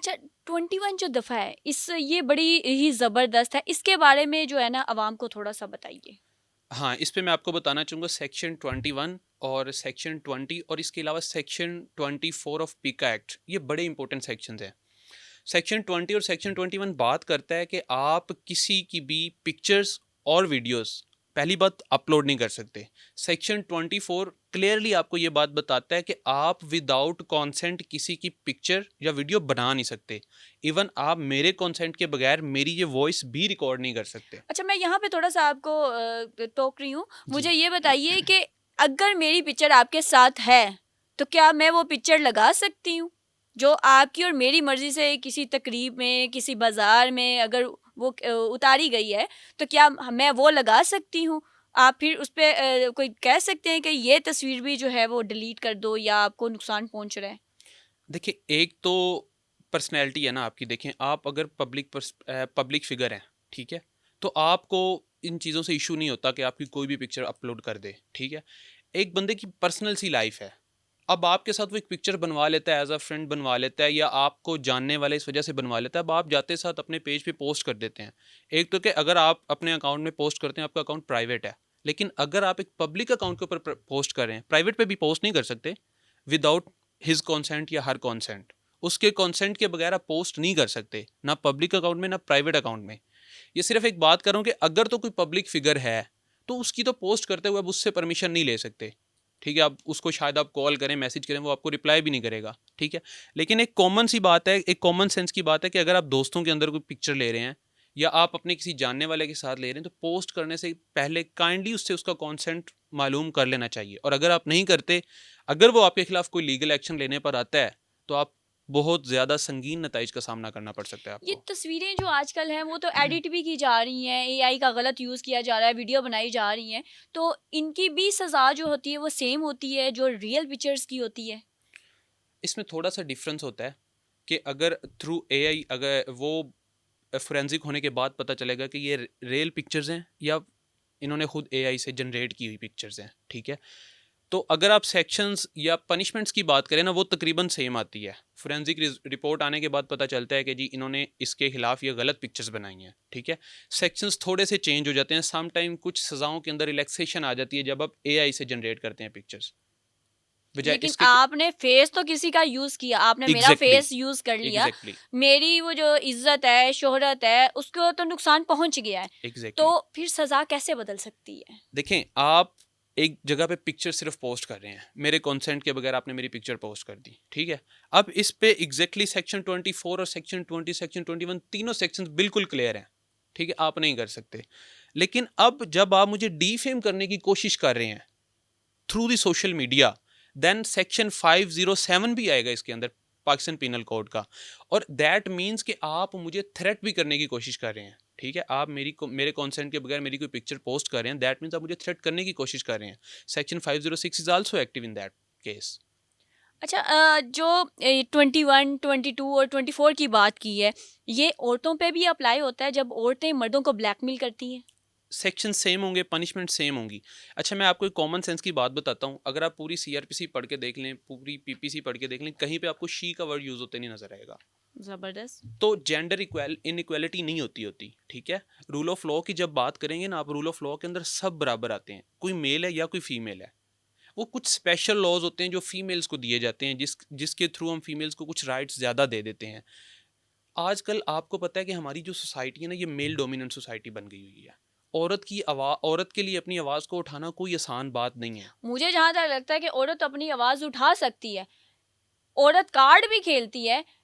अच्छा, 21 जो दफ़ा है ये बड़ी ही ज़बरदस्त है, इसके बारे में जो है ना आवाम को थोड़ा सा बताइए। हाँ, इस पे मैं आपको बताना चाहूँगा सेक्शन 21 और सेक्शन 20 और इसके अलावा सेक्शन 24 ऑफ पीका एक्ट, ये बड़े इंपॉर्टेंट सेक्शंस हैं। सेक्शन 20 और सेक्शन 21 बात करता है कि आप किसी की भी पिक्चर्स और वीडियोस पहली बात अपलोड नहीं कर सकते। सेक्शन 24 क्लियरली आपको ये बात बताता है कि आप विदाउट कंसेंट किसी की पिक्चर या वीडियो बना नहीं सकते। इवन आप मेरे कंसेंट के बगैर मेरी ये वॉइस भी रिकॉर्ड नहीं कर सकते। अच्छा, मैं यहाँ पे थोड़ा-सा आपको टोक रही हूँ। मुझे जी। ये बताइए कि अगर मेरी पिक्चर आपके साथ है, तो क्या मैं वो पिक्चर लगा सकती हूँ? जो आपकी और मेरी मर्ज़ी से किसी तकरीब में, किसी बाज़ार में अगर वो उतारी गई है, तो क्या मैं वो लगा सकती हूँ? आप फिर उस पे कोई कह सकते हैं कि ये तस्वीर भी जो है वो डिलीट कर दो या आपको नुकसान पहुँच रहा है? देखिए, एक तो पर्सनैलिटी है ना आपकी। देखें, आप अगर पब्लिक फिगर हैं, ठीक है, तो आपको इन चीज़ों से इशू नहीं होता कि आपकी कोई भी पिक्चर अपलोड कर दे, ठीक है। एक बंदे की पर्सनल सी लाइफ है। अब आपके साथ वो एक पिक्चर बनवा लेता है, एज अ फ्रेंड बनवा लेता है या आपको जानने वाले इस वजह से बनवा लेता है। अब आप जाते साथ अपने पेज पे पोस्ट कर देते हैं। एक तो कि अगर आप अपने अकाउंट में पोस्ट करते हैं, आपका अकाउंट प्राइवेट है, लेकिन अगर आप एक पब्लिक अकाउंट के ऊपर पोस्ट कर रहे हैं, प्राइवेट पे भी पोस्ट नहीं कर सकते विदाउट हिज कॉन्सेंट या हर कॉन्सेंट। उसके कॉन्सेंट के बगैर आप पोस्ट नहीं कर सकते, ना पब्लिक अकाउंट में ना प्राइवेट अकाउंट में। ये सिर्फ एक बात कर रहा हूँ कि अगर तो कोई पब्लिक फिगर है तो उसकी तो पोस्ट करते हुए अब उससे परमिशन नहीं ले सकते, ठीक है। अब उसको शायद आप कॉल करें, मैसेज करें, वो आपको रिप्लाई भी नहीं करेगा, ठीक है। लेकिन एक कॉमन सी बात है, एक कॉमन सेंस की बात है कि अगर आप दोस्तों के अंदर कोई पिक्चर ले रहे हैं या आप अपने किसी जानने वाले के साथ ले रहे हैं, तो पोस्ट करने से पहले काइंडली उससे उसका कॉन्सेंट मालूम कर लेना चाहिए। और अगर आप नहीं करते, अगर वो आपके खिलाफ कोई लीगल एक्शन लेने पर आता है, तो आप बहुत ज़्यादा संगीन नताइज का सामना करना पड़ सकता है ये आपको। तस्वीरें जो आजकल हैं वो तो एडिट भी की जा रही हैं, एआई का गलत यूज़ किया जा रहा है, वीडियो बनाई जा रही हैं, तो इनकी भी सज़ा जो होती है वो सेम होती है जो रियल पिक्चर्स की होती है? इसमें थोड़ा सा डिफरेंस होता है कि अगर थ्रू एआई, अगर वो फोरेंसिक होने के बाद पता चलेगा कि ये रियल पिक्चर्स हैं या इन्होंने खुद एआई से जनरेट की हुई पिक्चर्स हैं, ठीक है। तो अगर आप सेक्शंस या पनिशमेंट्स की बात करें ना, वो तकरीबन सेम आती है। फोरेंसिक रिपोर्ट आने के बाद पता चलता है कि जी इन्होंने इसके खिलाफ ये गलत पिक्चर्स बनाई हैं, ठीक है। सेक्शंस थोड़े से चेंज हो जाते हैं, सम टाइम कुछ सज़ाओं के अंदर रिलैक्सेशन आ जाती है जब आप एआई से जनरेट करते हैं पिक्चर्स, बजाय लेकिन इसके। आपने फेस तो किसी का यूज़ किया, आपने मेरा एग्जैक्टली, फेस यूज़ कर लिया, एग्जैक्टली, मेरी वो जो इज़्ज़त है, शोहरत है, उसको तो नुकसान पहुँच गया है, एग्जैक्टली। तो फिर सज़ा कैसे बदल सकती है? देखें, आप एक जगह पे पिक्चर सिर्फ पोस्ट कर रहे हैं, मेरे कंसेंट के बगैर आपने मेरी पिक्चर पोस्ट कर दी, ठीक है। अब इस पे एग्जैक्टली सेक्शन 24 और सेक्शन 20, सेक्शन 21, तीनों सेक्शंस बिल्कुल क्लियर हैं, ठीक है, आप नहीं कर सकते। लेकिन अब जब आप मुझे डीफेम करने की कोशिश कर रहे हैं through the social media, then section 507 भी आएगा इसके अंदर, पाकिस्तान पीनल कोड का। और दैट मीन्स कि आप मुझे थ्रेट भी करने की कोशिश कर रहे हैं, ठीक है। आप मेरे कॉन्सेंट के बगैर मेरी कोई पिक्चर पोस्ट कर रहे हैं, दैट मीन्स आप मुझे थ्रेट करने की कोशिश कर रहे हैं। Section 506 is also active in that case. अच्छा, जो 21, 22 और 24 की बात की है, ये औरतों पे भी अप्लाई होता है जब औरतें मर्दों को ब्लैकमेल करती हैं? सेक्शन सेम होंगे, पनिशमेंट सेम होंगी। अच्छा, मैं आपको एक कॉमन सेंस की बात बताता हूँ। अगर आप पूरी सीआरपीसी पढ़ के देख लें, पूरी पीपीसी पढ़ के देख लें, कहीं पे आपको शी का वर्ड यूज होते नहीं नजर आएगा। ज़बरदस्त। तो जेंडर इनइक्वालिटी नहीं होती, ठीक है। रूल ऑफ लॉ की जब बात करेंगे ना आप, रूल ऑफ लॉ के अंदर सब बराबर आते हैं, कोई मेल है या कोई फीमेल है। वो कुछ स्पेशल लॉज होते हैं जो फीमेल्स को दिए जाते हैं, जिसके थ्रू हम फीमेल्स को कुछ राइट्स ज़्यादा दे देते हैं। आजकल आपको पता है कि हमारी जो सोसाइटी है ना, ये मेल डोमिनेंट सोसाइटी बन गई हुई है। औरत के लिए अपनी आवाज़ को उठाना कोई आसान बात नहीं है। मुझे जहाँ तक लगता है कि औरत अपनी आवाज़ उठा सकती है, औरत कार्ड भी खेलती है,